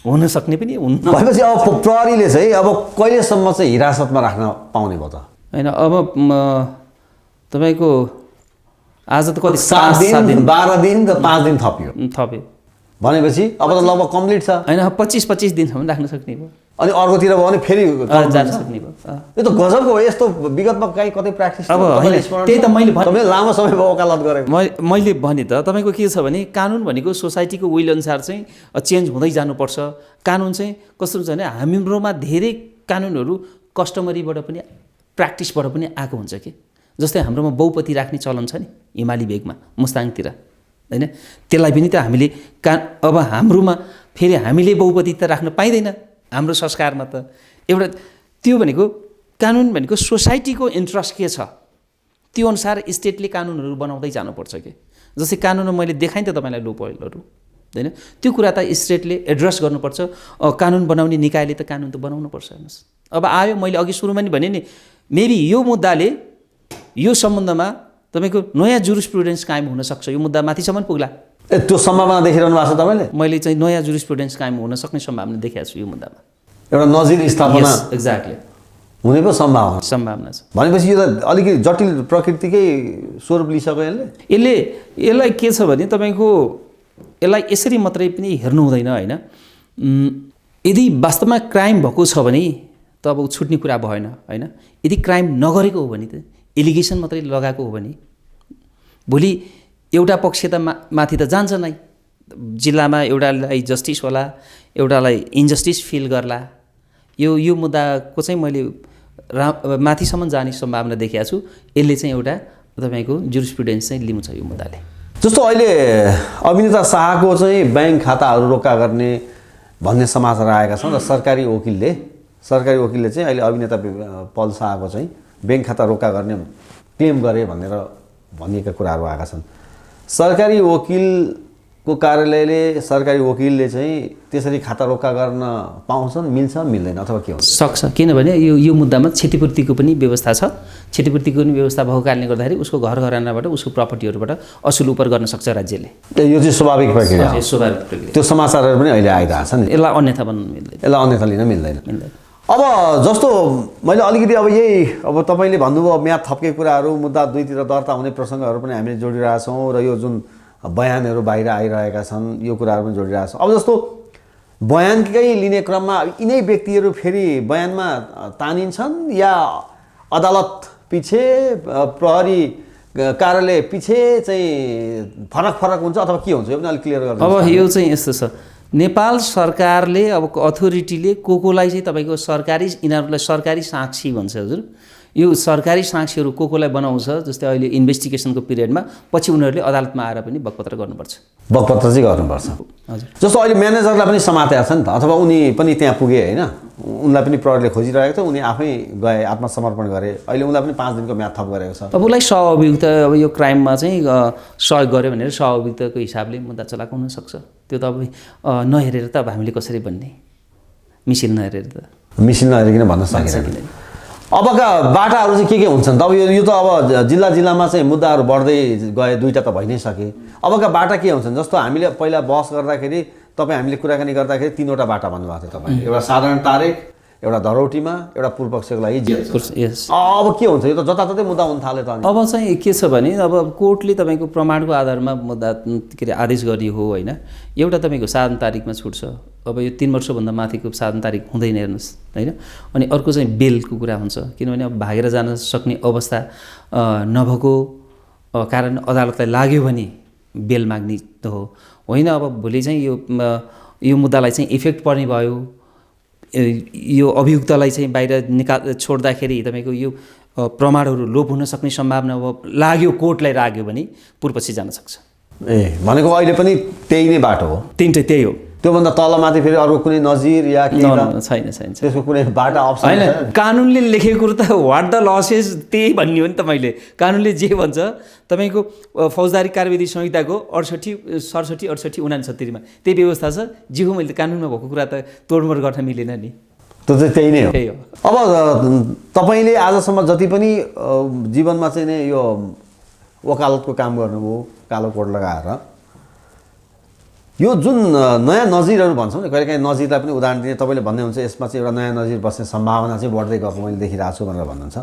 हुन सक्ने पनि हुन्न। भनेपछि अब प्रहरीले चाहिँ अब कहिलेसम्म चाहिँ हिरासतमा राख्न पाउने भयो त होइन। अब तपाईँको आज त कति 7 दिन 12 दिन त 5 दिन थप्यो भनेपछि अब त लगभग कम्प्लिट छ होइन। 25 दिनसम्म राख्न सक्ने भयो। अनि अर्कोतिर भयो भने फेरि जान सक्ने भयो। यो त गजबको हो। यस्तो विगतमा कतै प्र्याक्टिस अब त्यही त मैले लामो समय भयो वकालत गरेको। मैले भने त तपाईँको के छ भने कानुन भनेको सोसाइटीको विल अनुसार चाहिँ चेन्ज हुँदै जानुपर्छ। कानुन चाहिँ कस्तो हुन्छ भने हाम्रोमा धेरै कानुनहरू कस्टमरीबाट पनि प्र्याक्टिसबाट पनि आएको हुन्छ कि। जस्तै हाम्रोमा बहुपति राख्ने चलन छ नि हिमाली भेगमा मुस्ताङतिर होइन, त्यसलाई पनि त हामीले अब हाम्रोमा फेरि हामीले बहुपति त राख्न पाइँदैन हाम्रो संस्कारमा त। एउटा त्यो भनेको कानुन भनेको सोसाइटीको इन्ट्रेस्ट के छ त्यो अनुसार स्टेटले कानुनहरू बनाउँदै जानुपर्छ कि। जस्तै कानुनमा मैले देखाएँ त तपाईँलाई लो पोइन्टहरू होइन, त्यो कुरा त स्टेटले एड्रेस गर्नुपर्छ। कानुन बनाउने निकायले त कानुन त बनाउनुपर्छ हेर्नुहोस्। अब आयो मैले अघि सुरुमा नि भने नि मेबी यो मुद्दाले यो सम्बन्धमा तपाईँको नयाँ जुरिस्प्रुडेन्स कायम हुनसक्छ। यो मुद्दा माथिसम्म पुग्ला। त्यो सम्भावना देखिरहनु भएको छ तपाईँले? मैले चाहिँ नयाँ जुरिस्प्रुडेन्स कायम हुन सक्ने सम्भावना देखाएको छु यो मुद्दामा। एउटा नजिर स्थापना एक्ज्याक्टली हुने पो सम्भावना छ। भनेपछि यो त अलिकति जटिल प्रकृतिकै स्वरूप लिइसक्यो यसलाई के छ भने तपाईँको यसलाई यसरी मात्रै पनि हेर्नु हुँदैन होइन। यदि वास्तवमा क्राइम भएको छ भने त अब छुट्ने कुरा भएन होइन। यदि क्राइम नगरेको हो भने त एलिगेसन मात्रै लगाएको हो भने भोलि एउटा पक्ष त माथि त जान्छ नै, जिल्लामा एउटालाई जस्टिस होला एउटालाई इन्जस्टिस फिल गर्ला। यो मुद्दाको चाहिँ मैले माथिसम्म जाने सम्भावना देखेको छु। यसले चाहिँ एउटा तपाईँको जुरिस्प्रुडेन्स चाहिँ लिनु छ यो मुद्दाले। जस्तो अहिले अभिनेता शाहको चाहिँ ब्याङ्क खाताहरू रोका गर्ने भन्ने समाचार आएका छन् र सरकारी वकिलले सरकारी वकिलले चाहिँ अहिले अभिनेता पल शाहको चाहिँ ब्याङ्क खाता रोका गर्ने क्लेम गरे भनेर भनिएका कुराहरू आएका छन्। सरकारी वकिलको कार्यालयले सरकारी वकिलले चाहिँ त्यसरी खाता रोका गर्न पाउँछन्, मिल्छ मिल्दैन अथवा के हुन्छ? सक्छ, किनभने यो मुद्दामा क्षतिपूर्तिको पनि व्यवस्था छ। क्षतिपूर्तिको पनि व्यवस्था भएको कारणले गर्दाखेरि उसको घर घरानाबाट उसको प्रपर्टीहरूबाट असुल उपर गर्न सक्छ राज्यले। यो चाहिँ स्वाभाविक प्रक्रिया हो। स्वाभाविक प्रक्रिया। त्यो समाचारहरू पनि अहिले आइरहेको छ नि। यसलाई अन्यथा बन्न मिल्दैन। यसलाई अन्यथा लिन मिल्दैन। अब जस्तो मैले अलिकति अब यही अब तपाईँले भन्नुभयो म्याद थप्के कुराहरू, मुद्दा दुईतिर दर्ता हुने प्रसङ्गहरू पनि हामीले जोडिरहेछौँ र यो जुन बयानहरू बाहिर आइरहेका छन् यो कुराहरू पनि जोडिरहेछौँ। अब जस्तो बयानकै लिने क्रममा यिनै व्यक्तिहरू फेरि बयानमा तानिन्छन् या अदालत पछि प्रहरी कार्यालय पछि चाहिँ फरक फरक हुन्छ अथवा के हुन्छ? यो पनि अलिक क्लियर गर्नु। अब यो चाहिँ यस्तो छ, नेपाल सरकारले अब अथोरिटीले कोलाई चाहिँ तपाईँको यिनीहरूलाई सरकारी साक्षी भन्छ हजुर। यो सरकारी साक्षीहरू कोलाई बनाउँछ, जस्तै अहिले इन्भेस्टिगेसनको पिरियडमा पछि उनीहरूले अदालतमा आएर पनि बकपत्र गर्नुपर्छ। बकपत्र चाहिँ गर्नुपर्छ हजुर। जस्तो अहिले म्यानेजरलाई पनि समातेको छ नि त, अथवा उनी पनि त्यहाँ पुगे होइन, उनलाई पनि प्रहरीले खोजिरहेको थियो, उनी आफै गए, आत्मसमर्पण गरे, अहिले उनलाई पनि 5 दिनको म्याद थप गरेको छ। अब उसलाई सहअभियुक्त अब यो क्राइममा चाहिँ सहयोग गर्यो भनेर सहअभियुक्तको हिसाबले मुद्दा चलाएको हुनसक्छ। त्यो त अब नहेरेर त अब हामीले कसरी भन्ने, मिसिन नहेरेर त नहेरिकन भन्न सकिँदैन। अबका बाटाहरू चाहिँ के हुन्छन् त? अब यो त अब जिल्ला जिल्लामा चाहिँ मुद्दाहरू बढ्दै गए, दुईवटा त भइ नै सके। अबका बाटा के हुन्छन्? जस्तो हामीले पहिला बहस गर्दाखेरि हामीले कुराकानी गर्दाखेरि 3वटा बाटा भन्नुभएको थियो तपाईँले, एउटा साधारण तारिक, एउटा धरौटीमा, एउटा पूर्व पक्षको लागि जेल। अब के हुन्छ? यो त जताततै मुद्दा हुन थाल्यो त। अब चाहिँ के छ भने अब कोर्टले तपाईँको प्रमाणको आधारमा मुद्दा के अरे आदेश गर्ने हो होइन। एउटा तपाईँको साधारण तारिकमा छुट्छ, अब यो 3 वर्षभन्दा माथिको साधारण तारिक हुँदैन हेर्नुहोस् होइन। अनि अर्को चाहिँ बेलको कुरा हुन्छ, किनभने अब भागेर जान सक्ने अवस्था नभएको कारण अदालतलाई लाग्यो भने बेल माग्ने त हो होइन। अब भोलि चाहिँ यो मुद्दालाई चाहिँ इफेक्ट पर्ने भयो, यो अभियुक्तलाई चाहिँ बाहिर छोड्दाखेरि तपाईँको यो प्रमाणहरू लोप हुन सक्ने सम्भावना लाग्यो, कोर्टलाई लाग्यो भने पूर्वपछि जान सक्छ। भनेको अहिले पनि त्यही नै बाटो हो? त्यही हो। त्योभन्दा तलमाथि फेरि अर्को कुनै नजिर या के छैन त्यसको कुनै बाटा अप्सन होइन। कानुनले लेखेको कुरो त वाट द लसेस त्यही भन्ने हो नि त। मैले कानुनले जे भन्छ तपाईँको फौजदारी कार्यविधि संहिताको 67, 68, 69 मा त्यही व्यवस्था छ। जे हो मैले कानुनमा भएको कुरा त तोडमोड गर्न मिलेन नि, त्यो चाहिँ त्यही नै हो। अब तपाईँले आजसम्म जति पनि जीवनमा चाहिँ नै यो वकालतको काम गर्नुभयो, कालो कोट लगाएर, यो जुन नयाँ नजिरहरू भन्छौँ नि, कहिलेकाहीँ नजिरलाई पनि उदाहरण दिने तपाईँले भन्दै हुन्छ यसमा चाहिँ एउटा नयाँ नजिर बस्ने सम्भावना चाहिँ बढ्दै गएको मैले देखिरहेको छु भनेर भन्नुहुन्छ।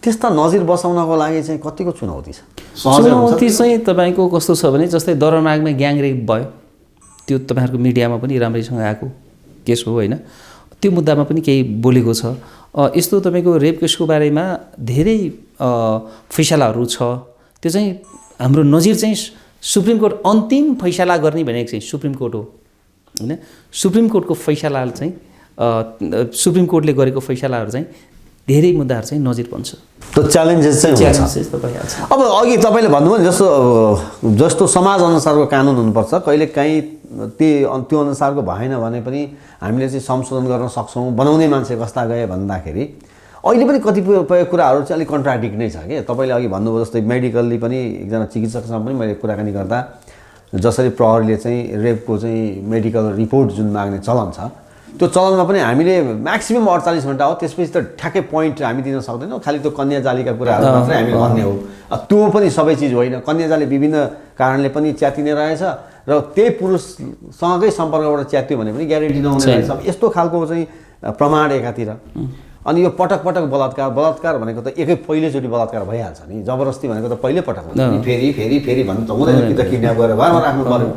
त्यस्ता नजिर बसाउनको लागि चाहिँ कतिको चुनौती छ? चुनौती चाहिँ तपाईँको कस्तो छ भने जस्तै दरमागमा ग्याङ रेप भयो, त्यो तपाईँहरूको मिडियामा पनि राम्रैसँग आएको केस हो होइन। त्यो मुद्दामा पनि केही बोलेको छ। यस्तो तपाईँको रेप केसको बारेमा धेरै फैसलाहरू छ। त्यो चाहिँ हाम्रो नजिर चाहिँ सुप्रिम कोर्ट अन्तिम फैसला गर्ने भनेको चाहिँ सुप्रिम कोर्ट हो होइन। सुप्रिम कोर्टको फैसला चाहिँ सुप्रिम कोर्टले गरेको फैसलाहरू चाहिँ धेरै मुद्दाहरू चाहिँ नजिर बन्छ। त्यो च्यालेन्जेस चाहिँ त भइहाल्छ। अब अघि तपाईँले भन्नुभयो नि जस्तो समाज अनुसारको कानुन हुनुपर्छ, कहिलेकाहीँ त्यो अनुसारको भएन भने पनि हामीले चाहिँ संशोधन गर्न सक्छौँ, बनाउने मान्छे कस्ता गए भन्दाखेरि अहिले पनि कतिपय कुराहरू चाहिँ अलिक कन्ट्राडिक्ट नै छ कि। तपाईँले अघि भन्नुभयो जस्तै मेडिकल्ली पनि एकजना चिकित्सकसँग पनि मैले कुराकानी गर्दा जसरी प्रहरीले चाहिँ रेपको चाहिँ मेडिकल रिपोर्ट जुन माग्ने चलन छ, त्यो चलनमा पनि हामीले म्याक्सिमम् 48 घन्टा हो, त्यसपछि त ठ्याक्कै पोइन्ट हामी दिन सक्दैनौँ। खालि त्यो कन्याजालीका कुराहरू मात्रै हामीले भन्ने हो। त्यो पनि सबै चिज होइन। कन्याजाली विभिन्न कारणले पनि च्यातिने रहेछ र त्यही पुरुषसँगै सम्पर्कबाट च्यात्यो भने पनि ग्यारेन्टी नहुने रहेछ। यस्तो खालको चाहिँ प्रमाण एकातिर, अनि यो पटक पटक बलात्कार भनेको त पहिलोचोटि बलात्कार भइहाल्छ नि। जबरजस्ती भनेको त पहिल्यै पटक हुन्छ नि, फेरि भन्नु त हुँदैन कि त किडन्याप गरेर घरमा राख्नु पर्यो।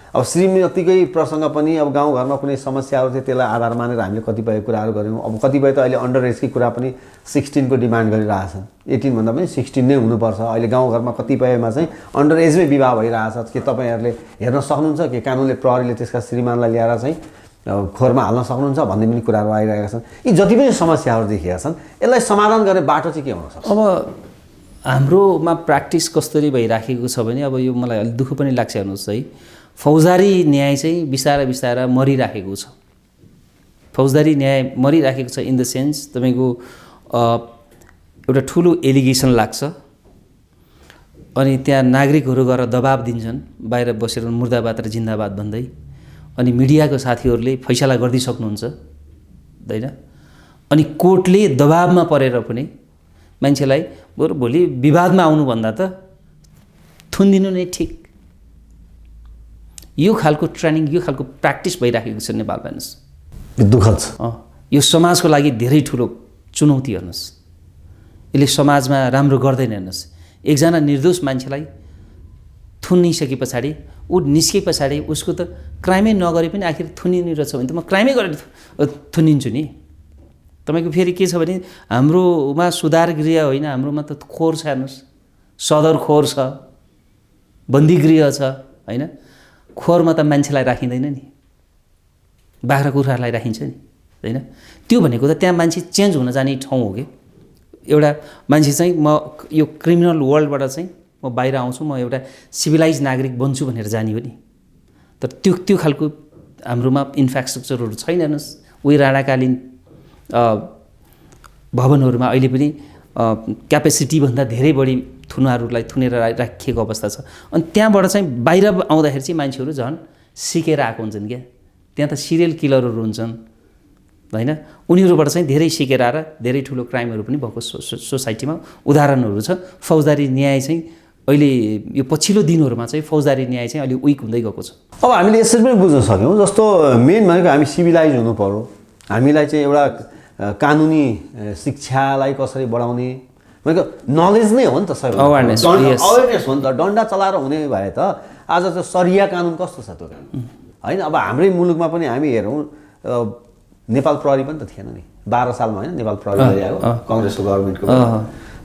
अब श्रीमतीकै प्रसङ्ग पनि अब गाउँघरमा कुनै समस्याहरू थियो, त्यसलाई आधार मानेर हामीले कतिपय कुराहरू गऱ्यौँ। अब कतिपय त अहिले अन्डर एजकै कुरा पनि 16 को डिमान्ड गरिरहेछन्, 18 भन्दा पनि 16 नै हुनुपर्छ। अहिले गाउँघरमा कतिपयमा चाहिँ अन्डर एजमै विवाह भइरहेछ। के तपाईँहरूले हेर्न सक्नुहुन्छ कि कानुनले प्रहरीले त्यसका श्रीमानलाई ल्याएर चाहिँ खोरमा हाल्न सक्नुहुन्छ भन्ने पनि कुराहरू आइरहेका छन्। यी जति पनि समस्याहरू देखिएका छन्, यसलाई समाधान गर्ने बाटो चाहिँ के हुन सक्छ? अब हाम्रोमा प्र्याक्टिस कसरी भइराखेको छ भने अब यो मलाई अलिक दुःख पनि लाग्छ हेर्नुहोस् है, फौजदारी न्याय चाहिँ बिस्तारै बिस्तारै मरिराखेको छ। फौजदारी न्याय मरिराखेको छ इन द सेन्स तपाईँको एउटा ठुलो एलिगेसन लाग्छ अनि त्यहाँ नागरिकहरू गएर दबाब दिन्छन् बाहिर बसेर मुर्दाबाद र जिन्दाबाद भन्दै अनि मिडियाको साथीहरूले फैसला गरिदिइसक्नुहुन्छ होइन अनि कोर्टले दबाबमा परेर पनि मान्छेलाई बरु भोलि विवादमा आउनुभन्दा त थुनिदिनु नै ठिक। यो खालको ट्रेनिङ यो खालको प्र्याक्टिस भइराखेको छ नेपालमा हेर्नुहोस्, दुःखद छ। यो समाजको लागि धेरै ठुलो चुनौती हेर्नुहोस्, यसले समाजमा राम्रो गर्दैन हेर्नुहोस्। एकजना निर्दोष मान्छेलाई थुनिसके पछाडि ऊ निस्के पछाडि उसको त क्राइमै नगरे पनि आखिर थुनिने रहेछ भने त म क्राइमै गरेर थुनिन्छु नि। तपाईँको फेरि के छ भने हाम्रोमा सुधार गृह होइन, हाम्रोमा त खोर छ हेर्नुहोस्, सदर खोर छ, बन्दी गृह छ होइन। खोरमा त मान्छेलाई राखिँदैन नि, बाख्रा कुखुरालाई राखिन्छ नि होइन। त्यो भनेको त त्यहाँ मान्छे चेन्ज हुन जाने ठाउँ हो कि। एउटा मान्छे चाहिँ म यो क्रिमिनल वर्ल्डबाट चाहिँ म बाहिर आउँछु, म एउटा सिभिलाइज नागरिक बन्छु भनेर जाने हो नि। तर त्यो खालको हाम्रोमा इन्फ्रास्ट्रक्चरहरू छैन हेर्नुहोस्। उही राणाकालीन भवनहरूमा अहिले पनि क्यापेसिटीभन्दा धेरै बढी थुनाहरूलाई थुनेर राखिएको अवस्था छ। अनि त्यहाँबाट चाहिँ बाहिर आउँदाखेरि चाहिँ मान्छेहरू झन् सिकेर आएको हुन्छन् क्या। त्यहाँ त सिरियल किलरहरू हुन्छन् होइन, उनीहरूबाट चाहिँ धेरै सिकेर आएर धेरै ठुलो क्राइमहरू पनि भएको सोसाइटीमा उदाहरणहरू छ। फौजदारी न्याय चाहिँ अहिले यो पछिल्लो दिनहरूमा चाहिँ फौजदारी न्याय चाहिँ अलि विक हुँदै गएको छ। अब हामीले यसरी पनि बुझ्न सक्यौँ, जस्तो मेन भनेको हामी सिभिलाइज हुनु पर्यो, हामीलाई चाहिँ एउटा कानुनी शिक्षालाई कसरी बढाउने भनेको नलेज नै हो नि त। अवेरनेस हो नि त। डन्डा चलाएर हुने भए त आज चाहिँ सरिया कानुन कस्तो छ त्यो होइन। अब हाम्रै मुलुकमा पनि हामी हेरौँ, नेपाल प्रहरी पनि त थिएन नि 12 सालमा होइन, नेपाल प्रहरी ल्याएको कङ्ग्रेसको गभर्मेन्टको।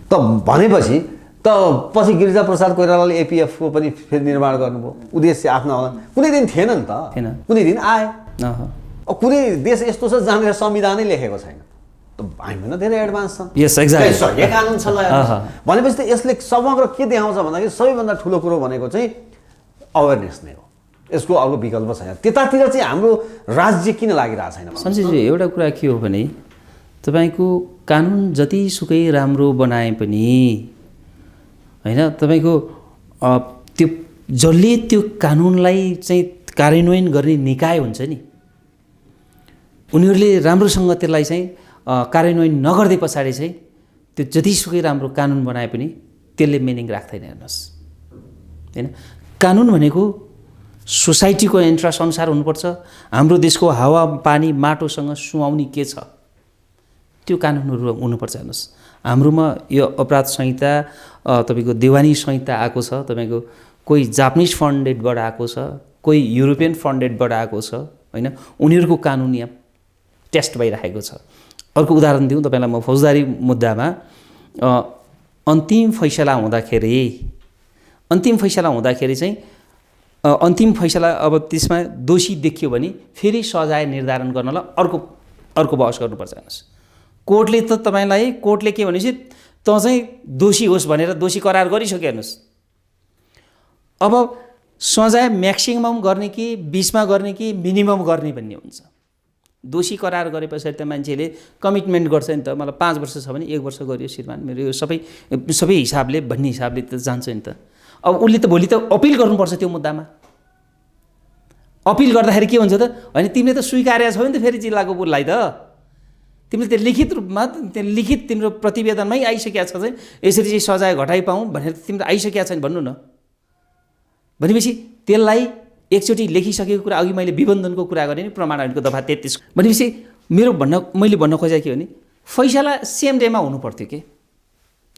त भनेपछि त पछि गिरिजाप्रसाद कोइरालाले एपिएफको पनि फेरि निर्माण गर्नुभयो, उद्देश्य आफ्नो होला। कुनै दिन थिएन नि त, कुनै दिन आए। अब कुनै देश यस्तो छ जहाँनिर संविधानै लेखेको छैन, त हामीभन्दा धेरै एडभान्स छ। यस एक्ज्याक्टली, सरिया कानुन छ भनेपछि त यसले समग्र के देखाउँछ भन्दाखेरि सबैभन्दा ठुलो कुरो भनेको चाहिँ अवेरनेस नै हो। यसको अर्को विकल्प छैन। त्यतातिर चाहिँ हाम्रो राज्य किन लागिरहेको छैन? सञ्जयजी एउटा कुरा के हो भने तपाईँको कानुन जतिसुकै राम्रो बनाए पनि होइन, तपाईँको त्यो जसले त्यो कानुनलाई चाहिँ कार्यान्वयन गर्ने निकाय हुन्छ नि, उनीहरूले राम्रोसँग त्यसलाई चाहिँ कार्यान्वयन नगर्दै पछाडि चाहिँ त्यो जतिसुकै राम्रो कानुन बनाए पनि त्यसले मिनिङ राख्दैन हेर्नुहोस् होइन। कानुन भनेको सोसाइटीको इन्ट्रेस्ट अनुसार हुनुपर्छ। हाम्रो देशको हावा पानी माटोसँग सुहाउने के छ त्यो कानुनहरू हुनुपर्छ हेर्नुहोस्। हाम्रोमा यो अपराध संहिता तपाईँको देवानी संहिता आएको छ, तपाईँको कोही जापानिज फन्डेडबाट आएको छ, कोही युरोपियन फन्डेडबाट आएको छ होइन। उनीहरूको कानुन यहाँ टेस्ट भइरहेको छ। अर्को उदाहरण दिउँ तपाईँलाई म, फौजदारी मुद्दामा अन्तिम फैसला हुँदाखेरि चाहिँ अन्तिम फैसला अब त्यसमा दोषी देखियो भने फेरि सजाय निर्धारण गर्नलाई अर्को बहस गर्नुपर्छ हेर्नुहोस्। कोर्टले त तपाईँलाई कोर्टले के भनेपछि त चाहिँ दोषी होस् भनेर दोषी करार गरिसक्यो हेर्नुहोस्। अब सजाय म्याक्सिमम गर्ने कि 20मा गर्ने कि मिनिमम गर्ने भन्ने हुन्छ। दोषी करार गरे पछाडि त मान्छेले कमिटमेन्ट गर्छ नि त, मलाई 5 वर्ष छ भने 1 वर्ष गरियो श्रीमान मेरो यो सबै हिसाबले भन्ने हिसाबले त जान्छ नि त। अब उसले त भोलि त अपिल गर्नुपर्छ त्यो मुद्दामा। अपिल गर्दाखेरि के हुन्छ त, होइन तिमीले त स्वीकार्या छौ नि त फेरि जिल्लाको उसलाई त, तिमीले त्यो लिखित रूपमा त्यो लिखित तिम्रो प्रतिवेदनमै आइसकेको छ चाहिँ यसरी चाहिँ सजाय घटाइ पाऊँ भनेर तिम्रो आइसकेको छैन भन्नु न। भनेपछि त्यसलाई एकचोटि लेखिसकेको कुरा, अघि मैले विबन्धनको कुरा गरेँ नि प्रमाणहरूको दफा 33, भनेपछि मैले भन्न खोजेको के हो भने फैसला सेम डेमा हुनु पर्थ्यो के,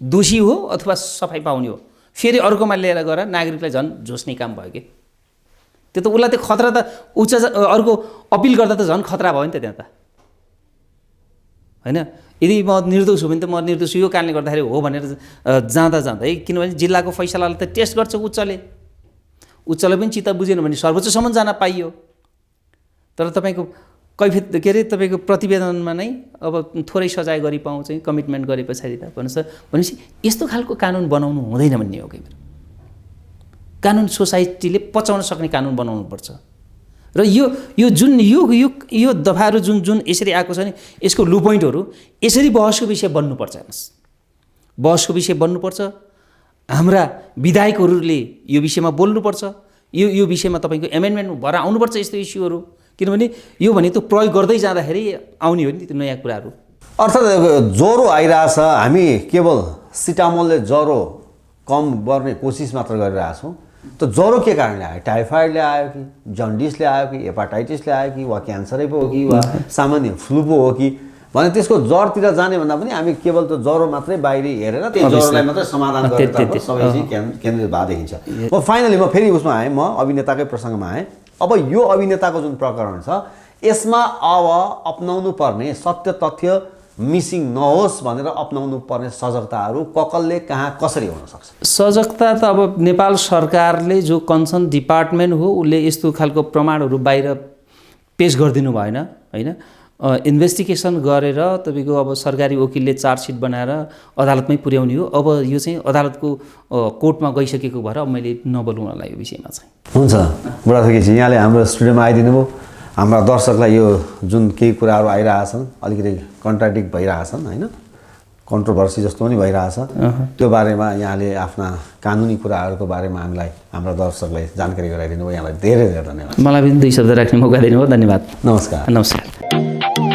दोषी हो अथवा सफाइ पाउने हो, फेरि अर्कोमा लिएर गएर नागरिकलाई झन् झोस्ने काम भयो कि। त्यो त उसलाई त्यो खतरा त अर्को अपिल गर्दा त झन् खतरा भयो नि त त्यहाँ त होइन। यदि म निर्दोष हो भने त म निर्दोष यो कारणले गर्दाखेरि हो भनेर जाँदै, किनभने जिल्लाको फैसलालाई त टेस्ट गर्छ उच्चले पनि चित्त बुझेन भने सर्वोच्चसम्म जान पाइयो। तर तपाईँको कैफियत के अरे तपाईँको प्रतिवेदनमा नै अब थोरै सजाय गरी पाऊँ चाहिँ कमिटमेन्ट गरे पछाडि त भनेपछि यस्तो खालको कानुन बनाउनु हुँदैन भन्ने हो कि। कानुन सोसाइटीले पचाउन सक्ने कानुन बनाउनुपर्छ र यो जुन यो दफाहरू जुन यसरी आएको छ नि यसको लु पोइन्टहरू यसरी बहसको विषय बन्नुपर्छ। हेर्नुहोस्, बहसको विषय बन्नुपर्छ। हाम्रा विधायकहरूले यो विषयमा बोल्नुपर्छ। यो विषयमा तपाईँको एमेन्डमेन्ट भएर आउनुपर्छ यस्तो इस्युहरू, किनभने यो भनेको प्रयोग गर्दै जाँदाखेरि आउने हो नि त्यो नयाँ कुराहरू। अर्थात् ज्वरो आइरहेछ, हामी केवल सिटामोलले ज्वरो कम गर्ने कोसिस मात्र गरिरहेछौँ। त ज्वरो के कारणले आयो? टाइफाइडले आयो कि, जन्डिसले आयो कि, हेपाटाइटिसले आयो कि, वा क्यान्सरै पो हो कि, वा सामान्य फ्लू पो हो कि भने त्यसको जडतिर जाने भन्दा पनि हामी केवल त ज्वरो मात्रै बाहिरी हेरेर त्यो ज्वरोलाई मात्रै समाधान गरेर सबै चिज केन्द्रित भए देखिन्छ। म फाइनली म फेरि उसमा आएँ, म अभिनेताकै प्रसङ्गमा आएँ। अब यो अभिनेताको जुन प्रकरण छ यसमा अब अपनाउनु पर्ने सत्य तथ्य मिसिङ नहोस् भनेर अपनाउनु पर्ने सजगताहरू ककलले कहाँ कसरी हुन सक्छ? सजगता त अब नेपाल सरकारले जो कन्सर्न डिपार्टमेन्ट हो उसले यस्तो खालको प्रमाणहरू बाहिर पेश गरिदिनु भएन होइन। इन्भेस्टिगेसन गरेर तपाईँको अब सरकारी वकिलले चार्जसिट बनाएर अदालतमै पुर्याउने हो। अब यो चाहिँ अदालतको कोर्टमा गइसकेको भएर अब मैले नबोलौँ होला यो विषयमा चाहिँ। हुन्छ बुढा थोकेजी, यहाँले हाम्रो स्टुडियोमा आइदिनु भयो। हाम्रा दर्शकलाई यो जुन केही कुराहरू आइरहेछन् अलिकति कन्ट्राडिक्ट भइरहेछन् होइन, कन्ट्रोभर्सी जस्तो पनि भइरहेछ, त्यो बारेमा यहाँले आफ्ना कानुनी कुराहरूको बारेमा हामीलाई हाम्रा दर्शकलाई जानकारी गराइदिनु भयो। यहाँलाई धेरै धेरै धन्यवाद। मलाई पनि 2 शब्द राख्ने मौका दिनुभयो। धन्यवाद। नमस्कार। नमस्कार।